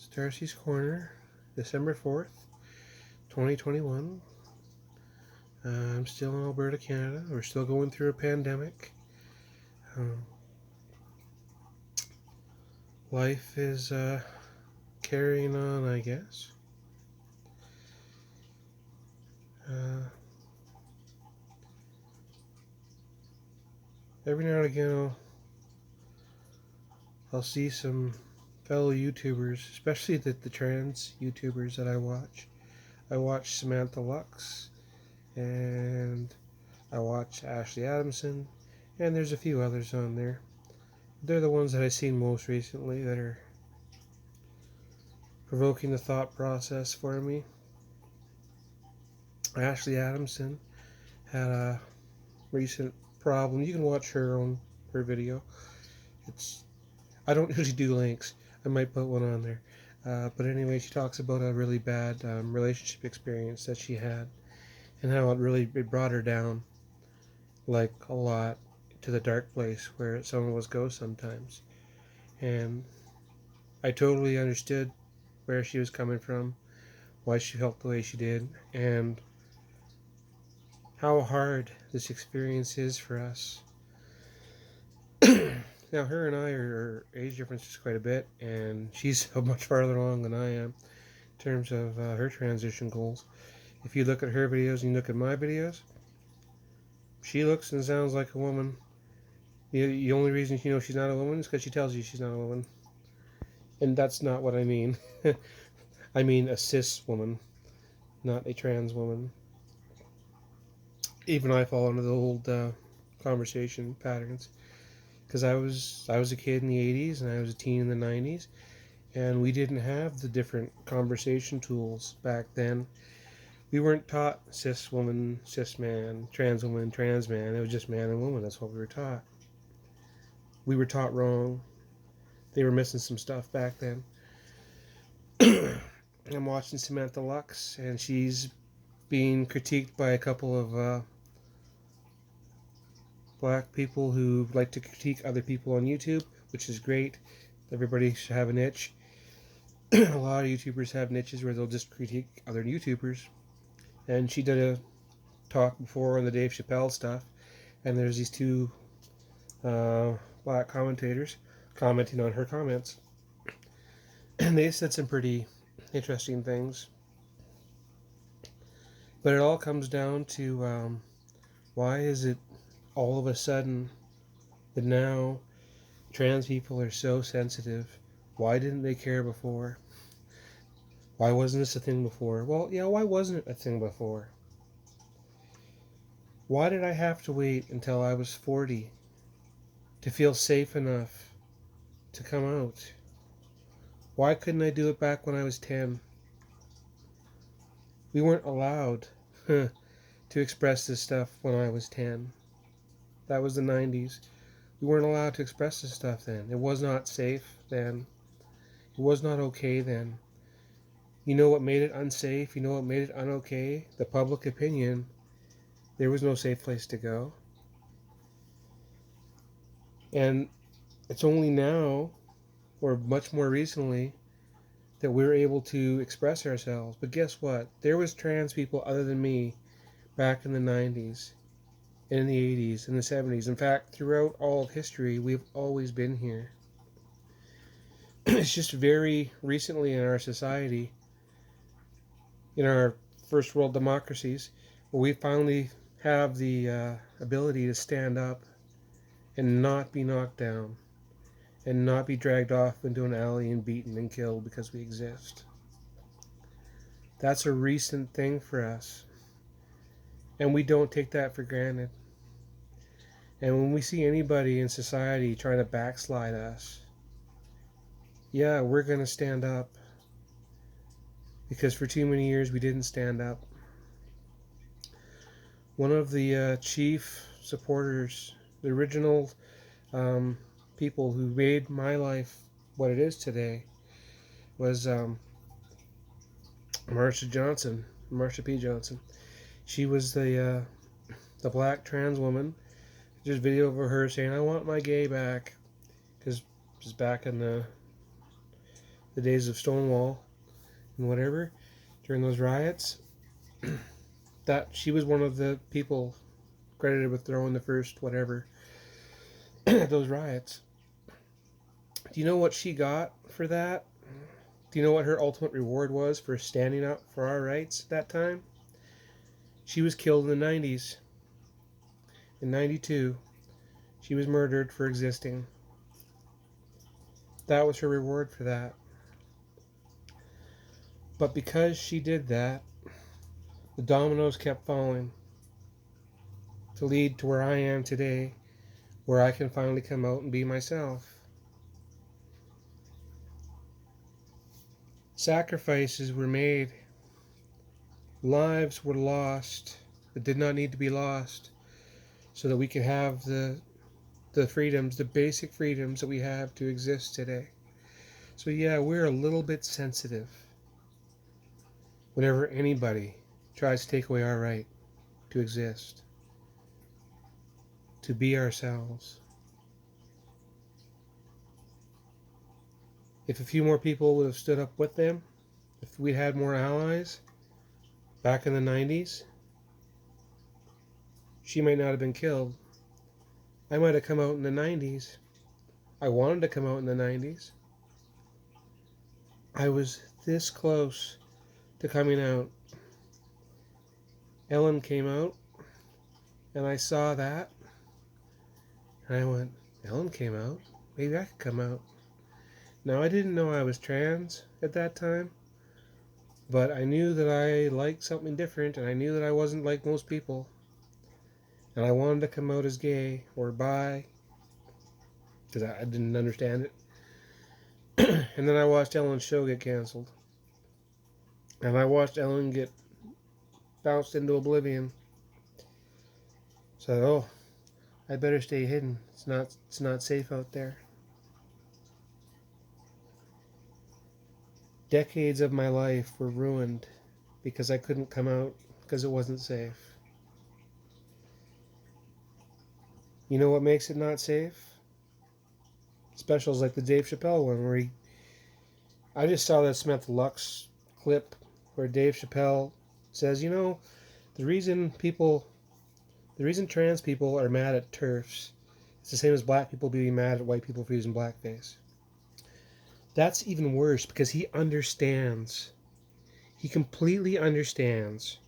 It's Darcy's Corner, December 4th, 2021. I'm still in Alberta, Canada. We're still going through a pandemic. Life is carrying on, I guess. Every now and again, I'll see some fellow YouTubers, especially the trans YouTubers that I watch. I watch Samantha and I watch Ashley Adamson, and there's a few others on there. They're the ones that I've seen most recently that are provoking the thought process for me. Ashley Adamson had a recent problem. You can watch her video. I don't usually do links. I might put one on there. But anyway, she talks about a really bad relationship experience that she had and how it brought her down like a lot to the dark place where some of us go sometimes. And I totally understood where she was coming from, why she felt the way she did, and how hard this experience is for us. Now, her and I are age difference is quite a bit, and she's much farther along than I am in terms of her transition goals. If you look at her videos and you look at my videos, she looks and sounds like a woman. The only reason you know she's not a woman is because she tells you she's not a woman. And that's not what I mean. I mean a cis woman, not a trans woman. Even I fall into the old conversation patterns. Because I was a kid in the 80s and I was a teen in the 90s, and we didn't have the different conversation tools back then. We weren't taught cis woman, cis man, trans woman, trans man. It was just man and woman. That's what we were taught. We were taught wrong. They were missing some stuff back then. I'm watching Samantha and she's being critiqued by a couple of black people who like to critique other people on YouTube, which is great. Everybody should have a niche. A lot of YouTubers have niches where they'll just critique other YouTubers. And she did a talk before on the Dave Chappelle stuff, and there's these two black commentators commenting on her comments. And they said some pretty interesting things. But it all comes down to why is it all of a sudden that now trans people are so sensitive? Why didn't they care before? Why wasn't this a thing before? Well, yeah, why wasn't it a thing before? Why did I have to wait until I was 40 to feel safe enough to come out? Why couldn't I do it back when I was 10? We weren't allowed to express this stuff when I was 10. That was the 90s. We weren't allowed to express this stuff then. It was not safe then. It was not okay then. You know what made it unsafe? You know what made it unokay? The public opinion. There was no safe place to go. And it's only now, or much more recently, that we're able to express ourselves. But guess what? There was trans people other than me back in the 90s, in the 80s, in the 70s. In fact, throughout all of history, we've always been here. It's just very recently in our society, in our first world democracies, where we finally have the ability to stand up and not be knocked down and not be dragged off into an alley and beaten and killed because we exist. That's a recent thing for us, and we don't take that for granted. And when we see anybody in society trying to backslide us, yeah, we're going to stand up, because for too many years we didn't stand up. One of the chief supporters, the original people who made my life what it is today, was Marsha P. Johnson. She was the black trans woman. There's a video of her saying, "I want my gay back," because it was back in the the days of Stonewall and whatever, during those riots, that she was one of the people credited with throwing the first whatever those riots. Do you know what she got for that? Do you know what her ultimate reward was for standing up for our rights at that time? She was killed in the 90s. In 92, she was murdered for existing. That was her reward for that. But because she did that, the dominoes kept falling to lead to where I am today, where I can finally come out and be myself. Sacrifices were made. Lives were lost that did not need to be lost so that we could have the freedoms, the basic freedoms that we have to exist today. So yeah, we're a little bit sensitive whenever anybody tries to take away our right to exist, to be ourselves. If a few more people would have stood up with them, if we had more allies back in the 90s, she might not have been killed. I might have come out in the 90s. I wanted to come out in the 90s. I was this close to coming out. Ellen came out, and I saw that, and I went, Ellen came out? Maybe I could come out. Now, I didn't know I was trans at that time, but I knew that I liked something different, and I knew that I wasn't like most people. And I wanted to come out as gay or bi, because I didn't understand it. And then I watched Ellen's show get canceled. And I watched Ellen get bounced into oblivion. So, I better stay hidden. It's not safe out there. Decades of my life were ruined because I couldn't come out because it wasn't safe. You know what makes it not safe? Specials like the Dave Chappelle one where I just saw that Samantha Lux clip where Dave Chappelle says, you know, the reason trans people are mad at TERFs, it's the same as black people being mad at white people for using blackface. That's even worse because he understands. He completely understands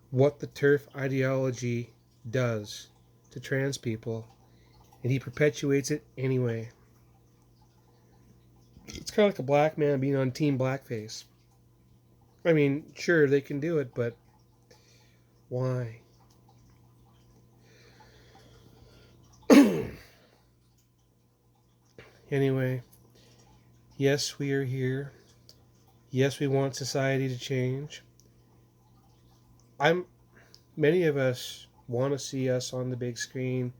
what the TERF ideology does to trans people, and he perpetuates it anyway. It's kind of like a black man being on Team Blackface. I mean, sure, they can do it, but why? Anyway, yes, we are here. Yes, we want society to change. Many of us want to see us on the big screen,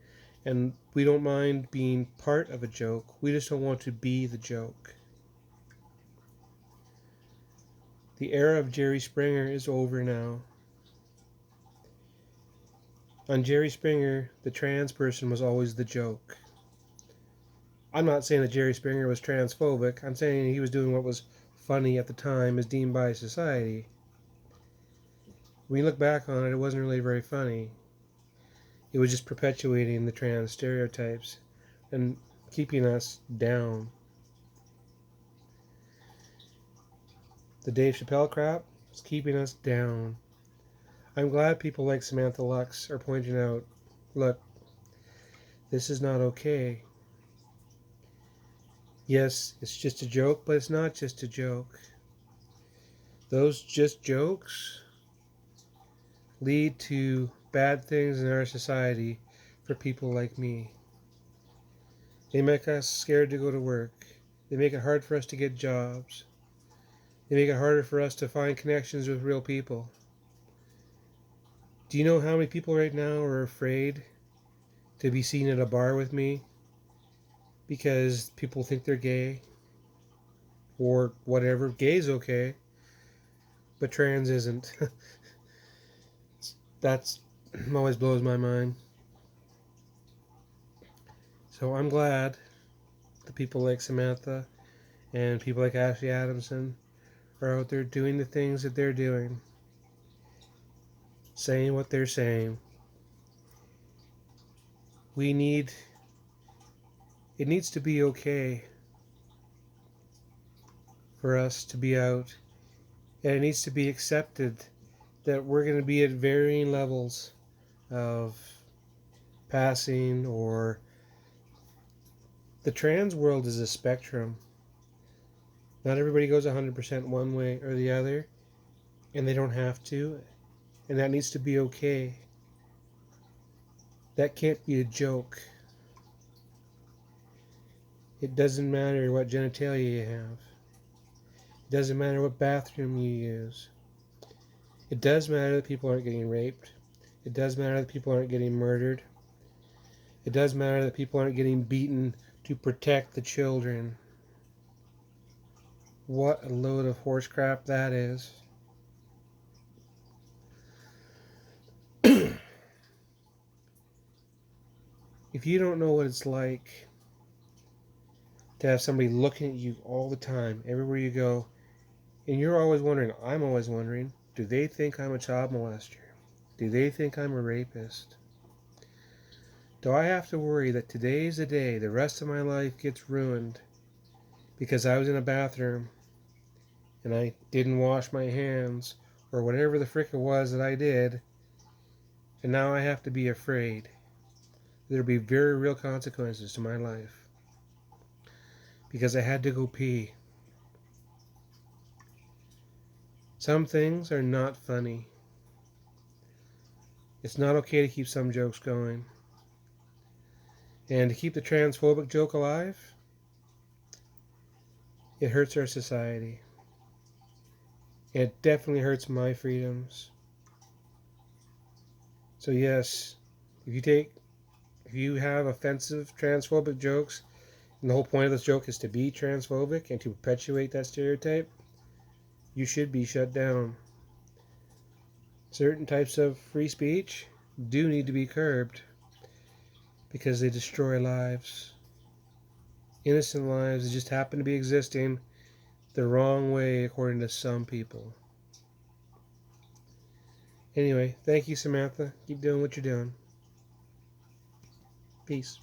and we don't mind being part of a joke. We just don't want to be the joke. The era of Jerry Springer is over now. On Jerry Springer, the trans person was always the joke. I'm not saying that Jerry Springer was transphobic. I'm saying he was doing what was funny at the time as deemed by society. When you look back on it, it wasn't really very funny. It was just perpetuating the trans stereotypes and keeping us down. The Dave Chappelle crap is keeping us down. I'm glad people like Samantha Lux are pointing out, look, this is not okay. Yes, it's just a joke, but it's not just a joke. Those just jokes lead to bad things in our society for people like me. They make us scared to go to work. They make it hard for us to get jobs. They make it harder for us to find connections with real people. Do you know how many people right now are afraid to be seen at a bar with me because people think they're gay? Or whatever. Gay's okay, but trans isn't. That's always blows my mind. So I'm glad the people like Samantha And people like Ashley Adamson are out there doing the things that they're doing, saying what they're saying. It needs to be okay for us to be out, and it needs to be accepted that we're going to be at varying levels of passing, or the trans world is a spectrum. Not everybody goes 100% one way or the other, and they don't have to, and that needs to be okay. That can't be a joke. It doesn't matter what genitalia you have. It doesn't matter what bathroom you use. It does matter that people aren't getting raped. It does matter that people aren't getting murdered. It does matter that people aren't getting beaten to protect the children. What a load of horse crap that is. If you don't know what it's like to have somebody looking at you all the time, everywhere you go, and you're always wondering, I'm always wondering, do they think I'm a child molester? Do they think I'm a rapist? Do I have to worry that today's the day the rest of my life gets ruined because I was in a bathroom and I didn't wash my hands, or whatever the frick it was that I did, and now I have to be afraid there'll be very real consequences to my life because I had to go pee? Some things are not funny. It's not okay to keep some jokes going. And to keep the transphobic joke alive, it hurts our society. It definitely hurts my freedoms. So yes, if you have offensive transphobic jokes, and the whole point of this joke is to be transphobic and to perpetuate that stereotype, you should be shut down. Certain types of free speech do need to be curbed because they destroy lives. Innocent lives that just happen to be existing the wrong way according to some people. Anyway, thank you, Samantha. Keep doing what you're doing. Peace.